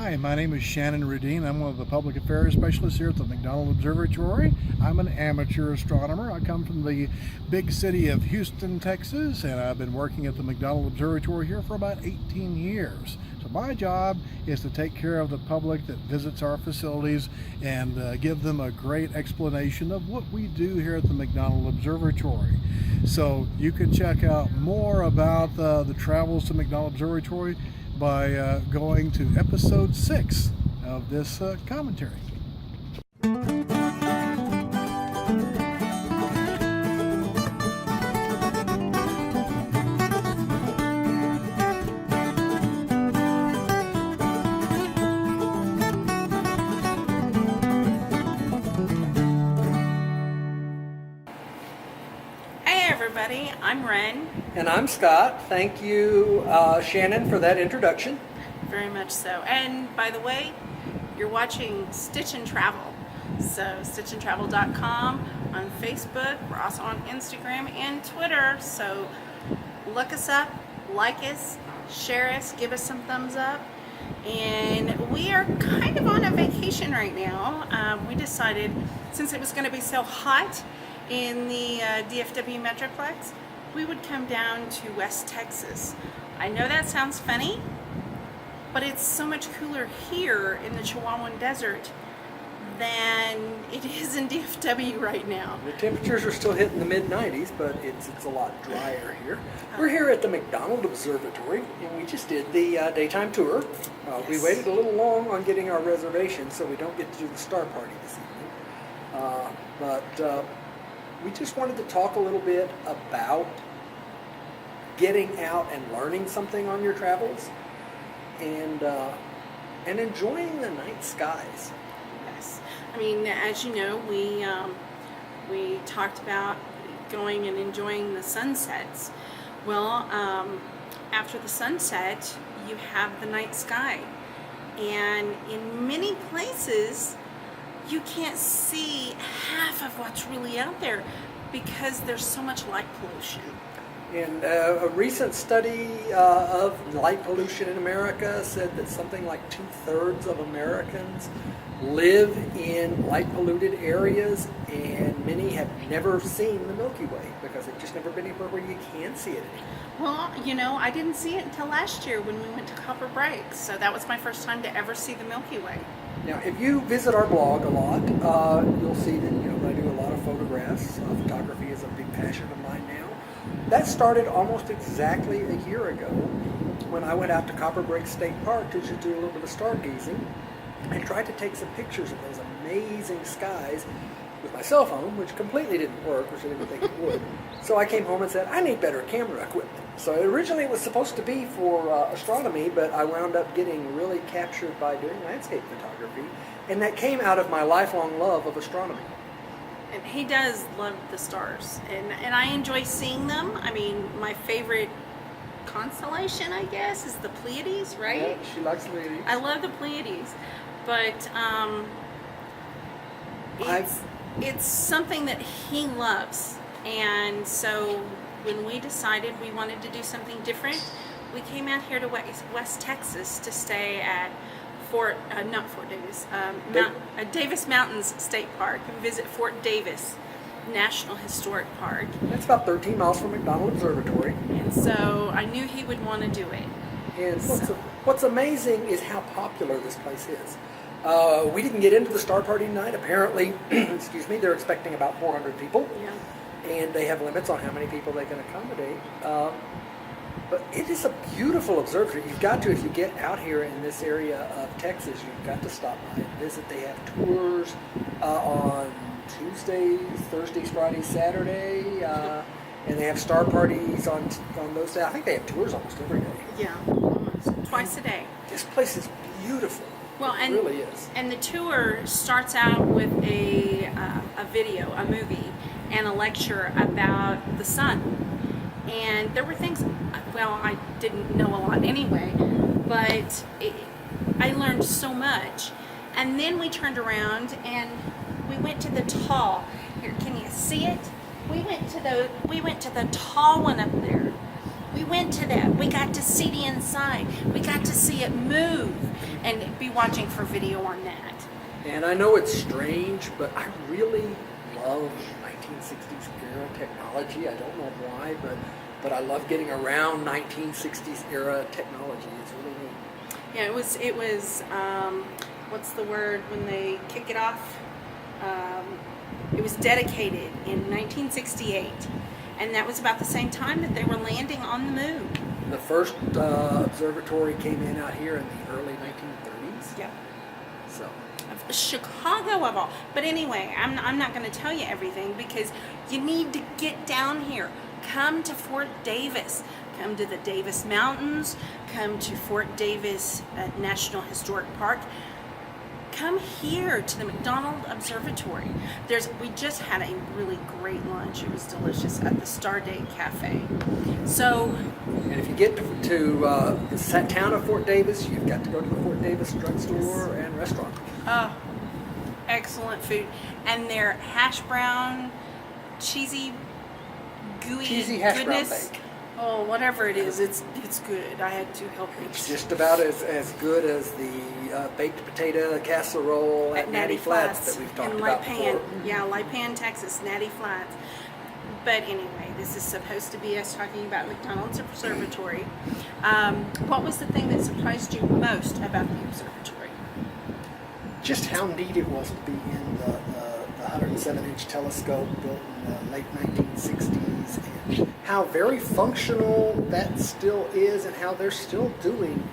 Hi, my name is Shannon Rudine. I'm one of the public affairs specialists here at the McDonald Observatory. I'm an amateur astronomer. I come from the big city of Houston, Texas, and I've been working at the McDonald Observatory here for about 18 years. So my job is to take care of the public that visits our facilities and give them a great explanation of what we do here at the McDonald Observatory. So you can check out more about the travels to McDonald Observatory by going to episode 6 of this commentary. Hey everybody, I'm Ren. And I'm Scott. Thank you, Shannon, for that introduction. Very much so. And by the way, you're watching Stitch and Travel. So stitchandtravel.com on Facebook. We're also on Instagram and Twitter. So look us up, like us, share us, give us some thumbs up. And we are kind of on a vacation right now. We decided, since it was going to be so hot in the DFW Metroplex, we would come down to West Texas. I know that sounds funny, but it's so much cooler here in the Chihuahuan Desert than it is in DFW right now. The temperatures are still hitting the mid-90s, but it's a lot drier here. We're here at the McDonald Observatory, and we just did the daytime tour. Yes. We waited a little long on getting our reservation, so we don't get to do the star party this evening. But we just wanted to talk a little bit about getting out and learning something on your travels, and enjoying the night skies. Yes. I mean, as you know, we talked about going and enjoying the sunsets. Well, after the sunset, you have the night sky. And in many places, you can't see half of what's really out there because there's so much light pollution. And a recent study of light pollution in America said that something like 2/3 of Americans live in light polluted areas, and many have never seen the Milky Way because they've just never been anywhere where you can see it anymore. Well, you know, I didn't see it until last year when we went to Copper Break, so that was my first time to ever see the Milky Way. Now, if you visit our blog a lot, you'll see that I do a lot of photographs. Photography is a big passion of mine now. That started almost exactly a year ago when I went out to Copper Break State Park to just do a little bit of stargazing and tried to take some pictures of those amazing skies with my cell phone, which completely didn't work, which I didn't think it would. So I came home and said, I need better camera equipment. So originally it was supposed to be for astronomy, but I wound up getting really captured by doing landscape photography, and that came out of my lifelong love of astronomy. And he does love the stars, and I enjoy seeing them. I mean, my favorite constellation, I guess, is the Pleiades, right? Yeah, she likes the Pleiades. I love the Pleiades, but it's something that he loves. And so when we decided we wanted to do something different, we came out here to West Texas to stay at Davis Mountains State Park and visit Fort Davis National Historic Park. That's about 13 miles from McDonald Observatory. And so I knew he would want to do it. And what's amazing is how popular this place is. We didn't get into the star party tonight. Apparently, excuse me, they're expecting about 400 people. Yeah. And they have limits on how many people they can accommodate. But it is a beautiful observatory. You've got to, if you get out here in this area of Texas, you've got to stop by and visit. They have tours on Tuesdays, Thursdays, Fridays, Saturday, and they have star parties on those days. I think they have tours almost every day. Yeah, almost twice a day. This place is beautiful. Well, it really is. And the tour starts out with a video, a movie, and a lecture about the sun. And there were things, well, I didn't know a lot anyway, but I learned so much. And then we turned around and we went to the tall. Here, can you see it? We went to the tall one up there, We went to that. We got to see the inside. We got to see it move and be watching for video on that. And I know it's strange, but I really love 1960s era technology. I don't know why, but I love getting around 1960s era technology. It's really neat. Yeah, it was what's the word when they kick it off? It was dedicated in 1968, and that was about the same time that they were landing on the moon. The first observatory came in out here in the early 1930s. Yep. So. Chicago of all. But anyway, I'm not going to tell you everything because you need to get down here. Come to Fort Davis. Come to the Davis Mountains. Come to Fort Davis National Historic Park. Come here to the McDonald Observatory. We just had a really great lunch. It was delicious at the Stardate Cafe. So, and if you get to the town of Fort Davis, you've got to go to the Fort Davis drugstore and restaurant. Oh, excellent food. And their hash brown, cheesy, gooey hash goodness. brown bake. Oh, whatever it is, it's good. I had to help it. It's just about as good as the baked potato casserole at Natty Flats that we've talked about before. Yeah, Lipan, Texas, Natty Flats. But anyway, this is supposed to be us talking about McDonald's Observatory. What was the thing that surprised you most about the observatory? Just how neat it was to be in the 107-inch telescope built in the late 1960s, and how very functional that still is, and how they're still doing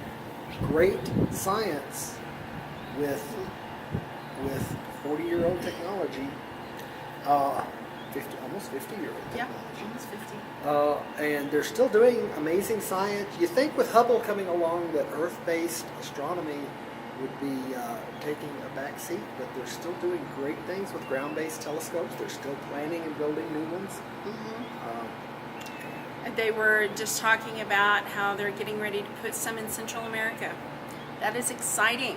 great science with 40-year-old technology, almost 50-year-old technology. Yeah, almost 50. And they're still doing amazing science. You think with Hubble coming along that Earth-based astronomy would be taking a back seat, but they're still doing great things with ground-based telescopes. They're still planning and building new ones. They were just talking about how they're getting ready to put some in Central America. That is exciting.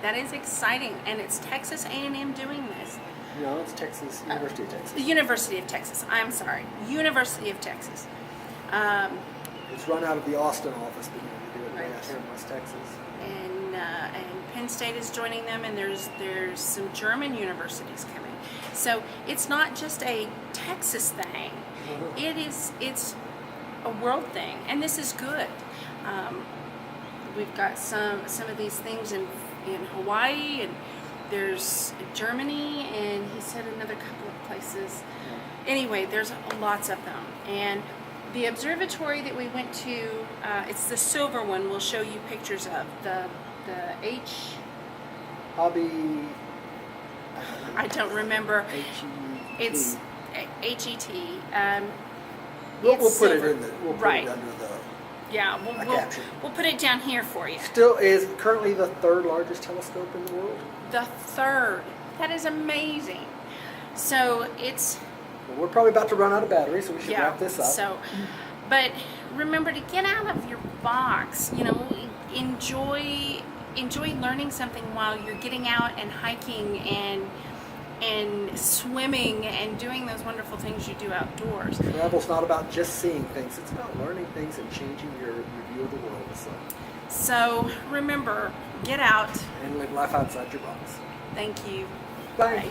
That is exciting, and it's Texas A&M doing this. No, it's Texas, University of Texas. The University of Texas. I'm sorry, University of Texas. It's run out of the Austin office, but they do it right out here in West Texas. And Penn State is joining them, and there's some German universities coming. So it's not just a Texas thing. It's a world thing, and this is good. We've got some of these things in Hawaii, and there's Germany, and he said another couple of places. Anyway, there's lots of them. And the observatory that we went to, it's the silver one. We'll show you pictures of the Hobby. I don't remember. HET. It's HET. We'll it's put silver. it in we'll put it under the Yeah, caption. we'll put it down here for you. Still is currently the third largest telescope in the world. The third. That is amazing. So it's. Well, we're probably about to run out of battery, so we should wrap this up. So, but remember to get out of your box. You know, enjoy learning something while you're getting out and hiking and swimming and doing those wonderful things you do outdoors. Travel's not about just seeing things; it's about learning things and changing your view of the world. So remember, get out and live life outside your box. Thank you. Bye.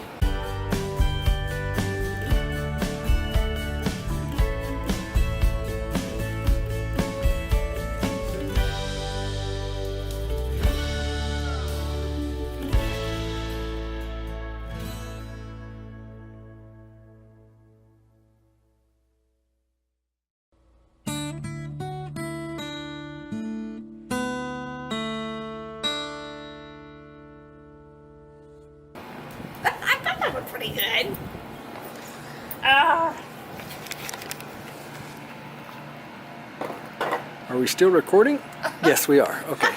I thought that was pretty good. Are we still recording? Yes, we are. Okay.